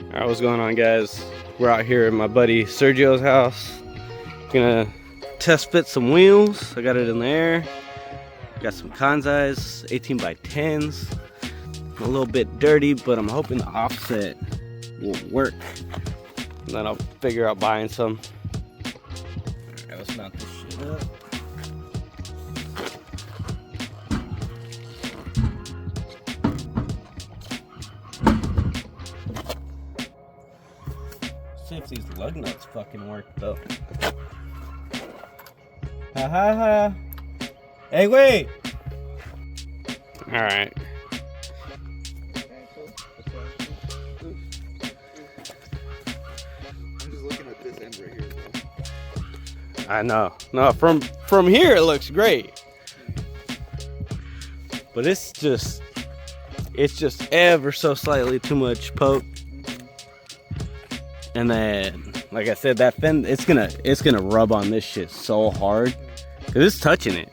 Alright, what's going on, guys? We're out here at my buddy Sergio's house. Gonna test fit some wheels. I got it in the air. Got some Kansais 18x10s. A little bit dirty, but I'm hoping the offset will work. And then I'll figure out buying some. Alright, let's mount this shit up. See if these lug nuts fucking work though. Ha ha ha. Hey, wait! Alright. I'm just looking at this end right here, bro. I know. No, from here it looks great. But it's just ever so slightly too much poke. And then, like I said, that fin, it's gonna rub on this shit so hard, cause it's touching it.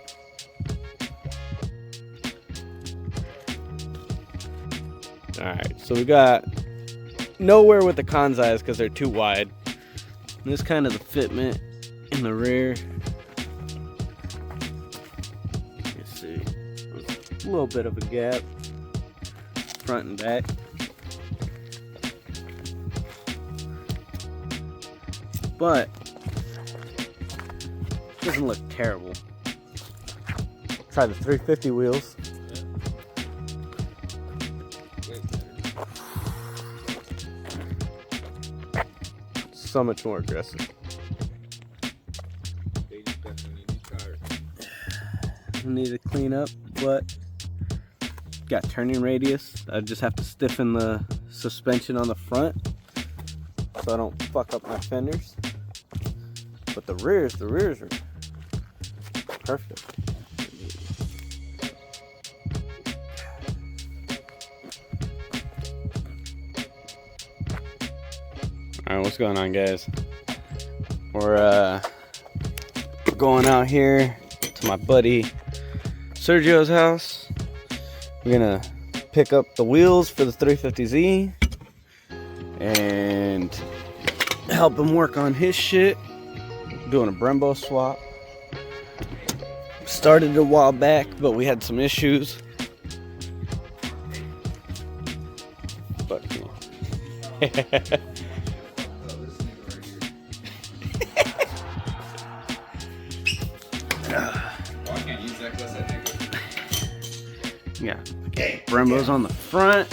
All right, so we got nowhere with the Kansais because they're too wide. And this kind of the fitment in the rear. Let's see, a little bit of a gap, front and back. But it doesn't look terrible. Try the 350 wheels. So much more aggressive. Need to clean up, but got turning radius. I just have to stiffen the suspension on the front so I don't fuck up my fenders. But the rears are perfect. Alright, what's going on, guys? We're going out here to my buddy Sergio's house. We're gonna pick up the wheels for the 350Z and help him work on his shit. Doing a Brembo swap. Started a while back, but we had some issues. But yeah, Brembo's on the front.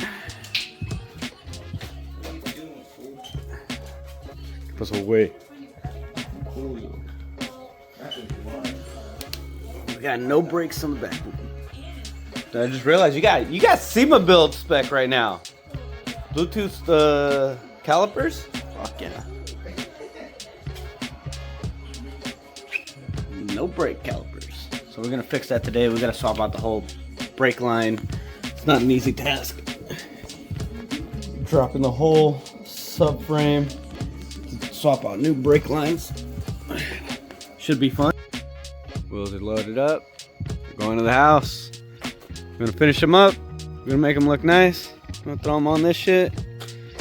Goes away. We got no brakes on the back. I just realized you got SEMA build spec right now. Bluetooth calipers. Fuck yeah. No brake calipers. So we're gonna fix that today. We gotta swap out the whole brake line. It's not an easy task. Dropping the whole subframe. Swap out new brake lines. Should be fun. Wheels are loaded up. We're going to the house. We're gonna finish them up. We're gonna make them look nice. We're gonna throw them on this shit.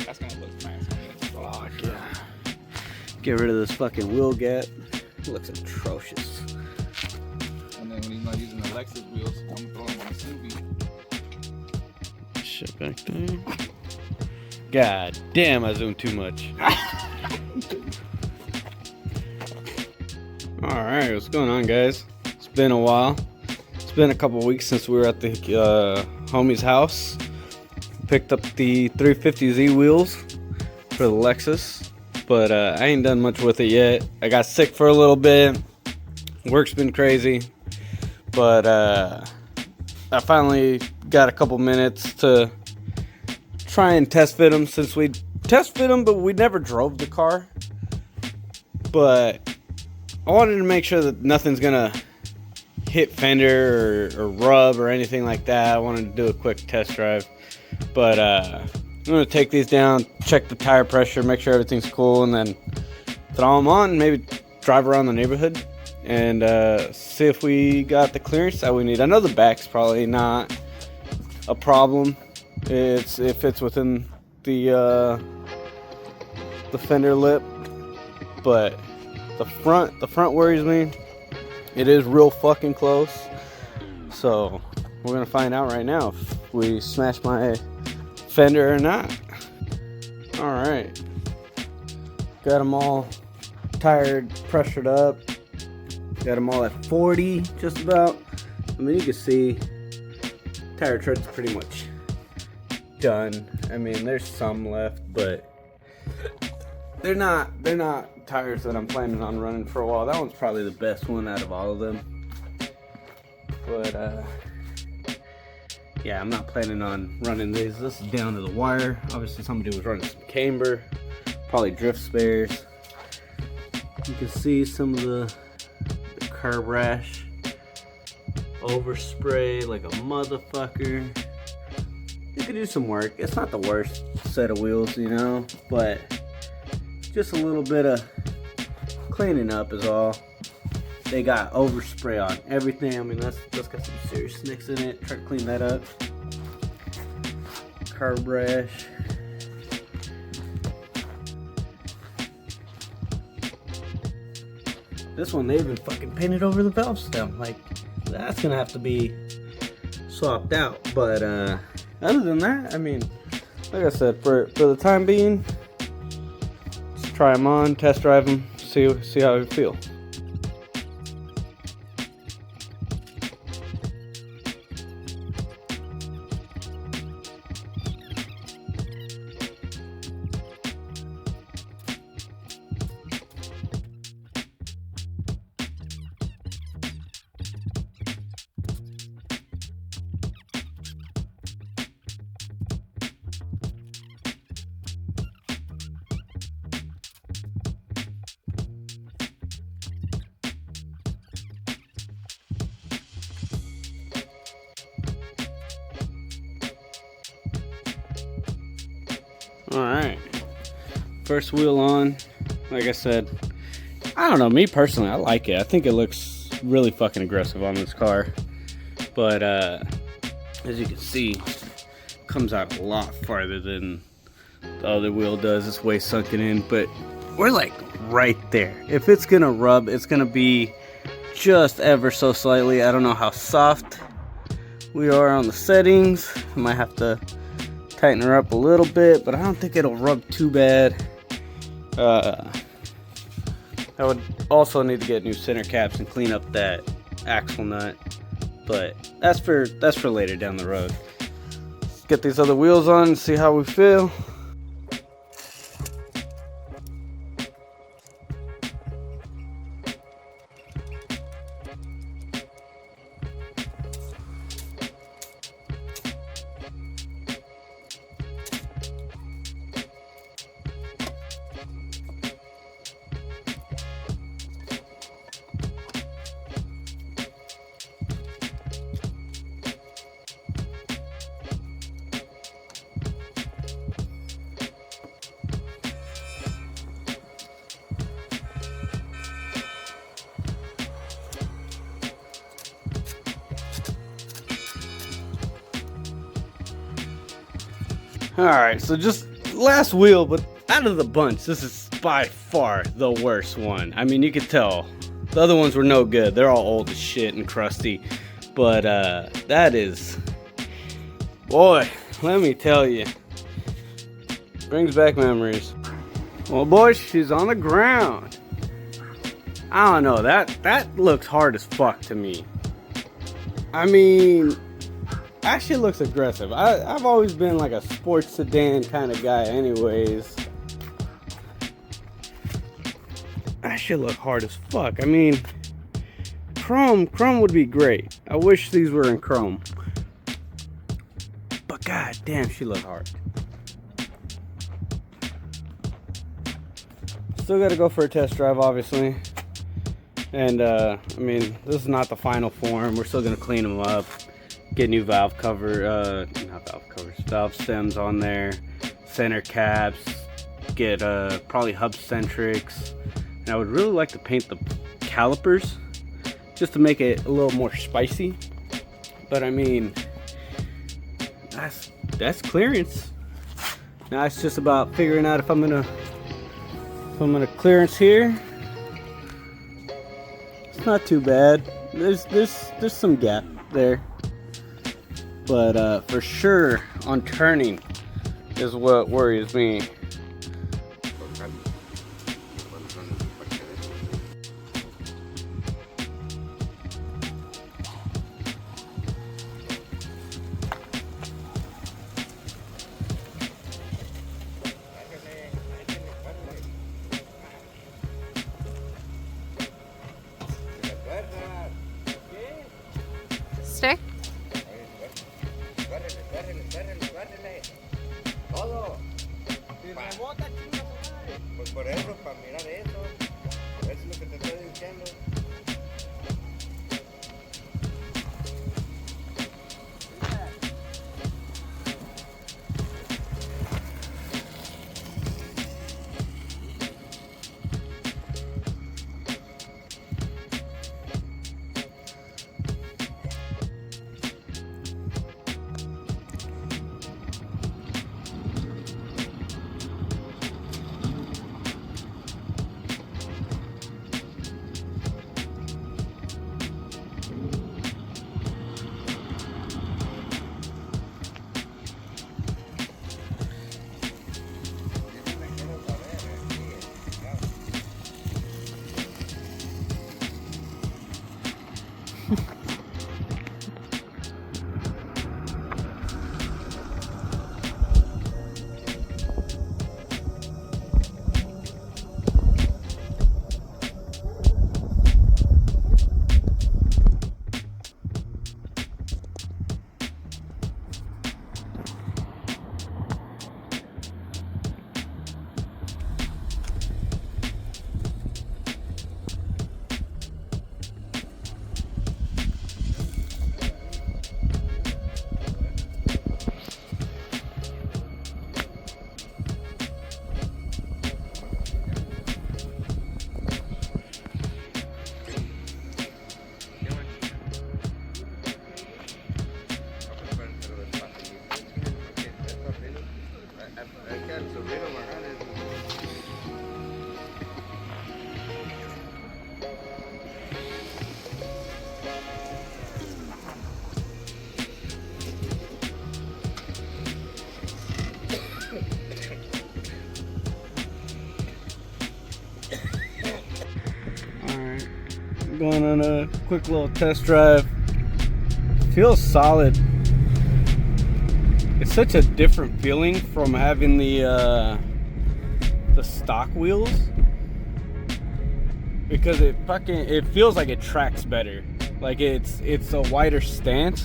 That's gonna look nice. Fuck yeah. Get rid of this fucking wheel gap. It looks atrocious. And then when he's not using the Lexus wheels, I'm gonna throw him on a Subi. Shit back there. God damn, I zoomed too much. Alright, what's going on, guys? It's been a while. It's been a couple weeks since we were at the homie's house. Picked up the 350Z wheels for the Lexus, but I ain't done much with it yet. I got sick for a little bit. Work's been crazy, but I finally got a couple minutes to try and test fit them, since we test fit them, but we never drove the car. But I wanted to make sure that nothing's gonna hit fender or rub or anything like that. I wanted to do a quick test drive, but I'm gonna take these down, check the tire pressure, make sure everything's cool, and then throw them on, maybe drive around the neighborhood and see if we got the clearance that we need. I know the back's probably not a problem. It fits within the the fender lip, but the front worries me. It is real fucking close, so we're gonna find out right now if we smash my fender or not. All right, got them all tired, pressured up. Got them all at 40, just about. I mean, you can see tire tread's pretty much done. I mean, there's some left, but they're not tires that I'm planning on running for a while. That one's probably the best one out of all of them. But yeah, I'm not planning on running these. This is down to the wire. Obviously, somebody was running some camber, probably drift spares. You can see some of the curb rash, overspray like a motherfucker. You could do some work. It's not the worst set of wheels, you know, but just a little bit of cleaning up is all. They got overspray on everything. I mean, that's got some serious nicks in it. Try to clean that up. Curb rash. This one, they even fucking painted over the valve stem. Like, that's gonna have to be swapped out. But other than that, I mean, like I said, for the time being, let's try them on, test drive them, see how we feel. Alright, first wheel on. Like I said, I don't know, me personally, I like it. I think it looks really fucking aggressive on this car. But as you can see, it comes out a lot farther than the other wheel does. It's way sunken in, but we're like right there. If it's gonna rub, it's gonna be just ever so slightly. I don't know how soft we are on the settings. I might have to tighten her up a little bit, but I don't think it'll rub too bad. I would also need to get new center caps and clean up that axle nut, but that's for later down the road. Let's get these other wheels on and see how we feel. Alright, so just last wheel, but out of the bunch, this is by far the worst one. I mean, you could tell. The other ones were no good. They're all old as shit and crusty. But that is... boy, let me tell you. Brings back memories. Well, boys, she's on the ground. I don't know, that looks hard as fuck to me. I mean... that shit looks aggressive. I've always been like a sports sedan kind of guy anyways. That shit look hard as fuck. I mean, chrome would be great. I wish these were in chrome. But god damn, she look hard. Still gotta go for a test drive, obviously. And I mean, this is not the final form. We're still gonna clean them up. Get new valve cover, not valve covers, valve stems on there, center caps, get probably hub centrics, and I would really like to paint the calipers just to make it a little more spicy. But I mean, that's clearance. Now it's just about figuring out if I'm gonna So I'm gonna clearance here. It's not too bad. There's some gap there, but for sure on turning is what worries me. Stick? Todo. Pues por eso, para mirar eso. Eso es lo que te estoy diciendo. Going on a quick little test drive. Feels solid. It's such a different feeling from having the stock wheels, because it feels like it tracks better. Like it's a wider stance.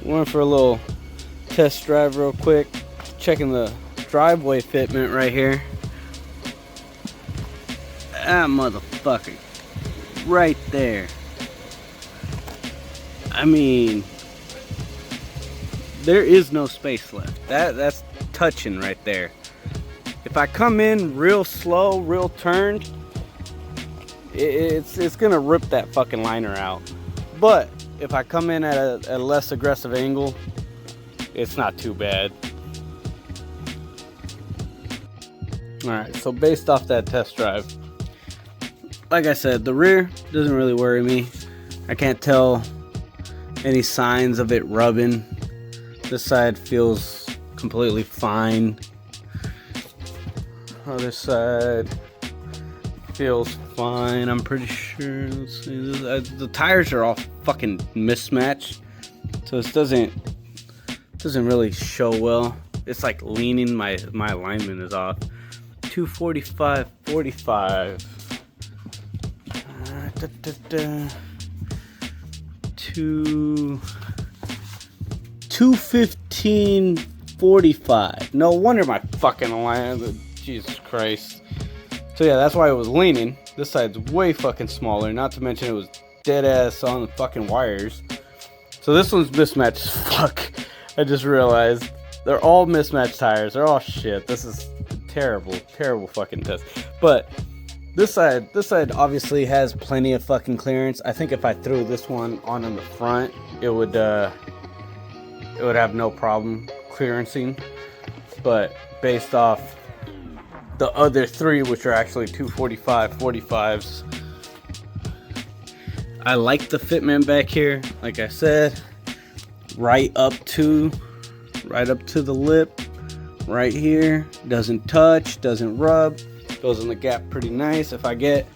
Went for a little test drive real quick, checking the driveway fitment right here. That motherfucker right there. I mean, there is no space left. That's touching right there. If I come in real slow, real turned, it's gonna rip that fucking liner out. But if I come in at a less aggressive angle, it's not too bad. Alright, so based off that test drive, like I said, the rear doesn't really worry me. I can't tell any signs of it rubbing. This side feels completely fine. Other side feels fine, I'm pretty sure. Let's see, the tires are all fucking mismatched, so this doesn't really show well. It's like leaning, my alignment is off. 245, 45. 215, 45. No wonder my fucking alignment. Jesus Christ. So yeah, that's why it was leaning. This side's way fucking smaller. Not to mention it was dead ass on the fucking wires. So this one's mismatched as fuck. I just realized they're all mismatched tires. They're all shit. This is terrible, terrible fucking test. But This side obviously has plenty of fucking clearance. I think if I threw this one on in the front, it would have no problem clearancing. But based off the other three, which are actually 245/45s, I like the fitment back here. Like I said, right up to the lip, right here. Doesn't touch, doesn't rub. Goes in the gap pretty nice. If I get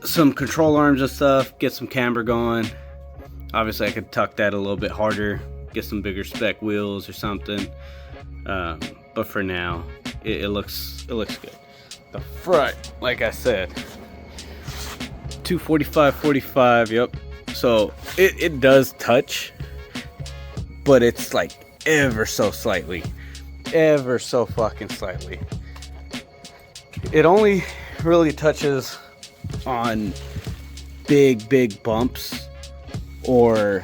some control arms and stuff, get some camber going, obviously I could tuck that a little bit harder, get some bigger spec wheels or something. But for now, it looks good. The front, like I said, 245/45. Yep. So it does touch, but it's like ever so slightly, ever so fucking slightly. It only really touches on big bumps, or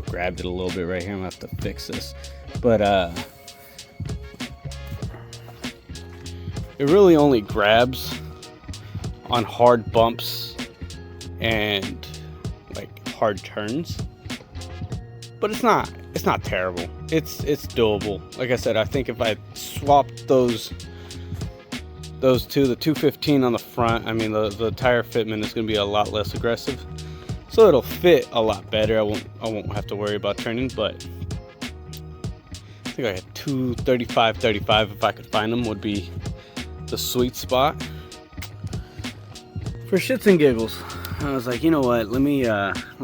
grabbed it a little bit right here. I'm gonna have to fix this, but it really only grabs on hard bumps and like hard turns. But it's not terrible. It's doable. Like I said, I think if I swapped those two, the 215 on the front, I mean the tire fitment is going to be a lot less aggressive, so it'll fit a lot better. I won't have to worry about turning. But I think like a 235/35, if I could find them, would be the sweet spot. For shits and giggles, I was like, you know what, let me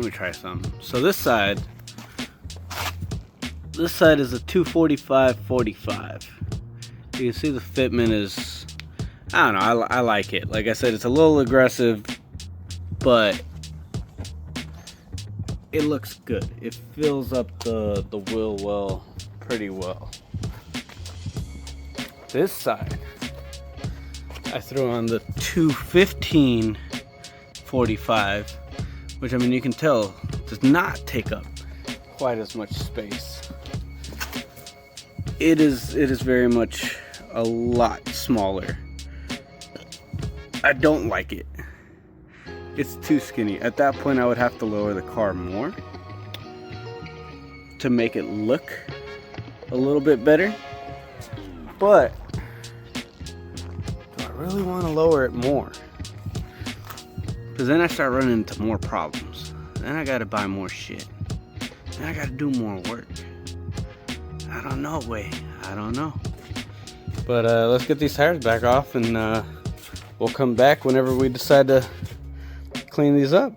try something. So this side is a 245/45. You can see the fitment is, I don't know, I like it. Like I said, it's a little aggressive, but it looks good. It fills up the wheel well, pretty well. This side, I threw on the 215/45, which, I mean, you can tell does not take up quite as much space. It is very much a lot smaller. I don't like it. It's too skinny. At that point, I would have to lower the car more to make it look a little bit better. But do I really want to lower it more? Because then I start running into more problems. Then I gotta buy more shit. Then I gotta do more work. I don't know, I don't know. But let's get these tires back off, and we'll come back whenever we decide to clean these up.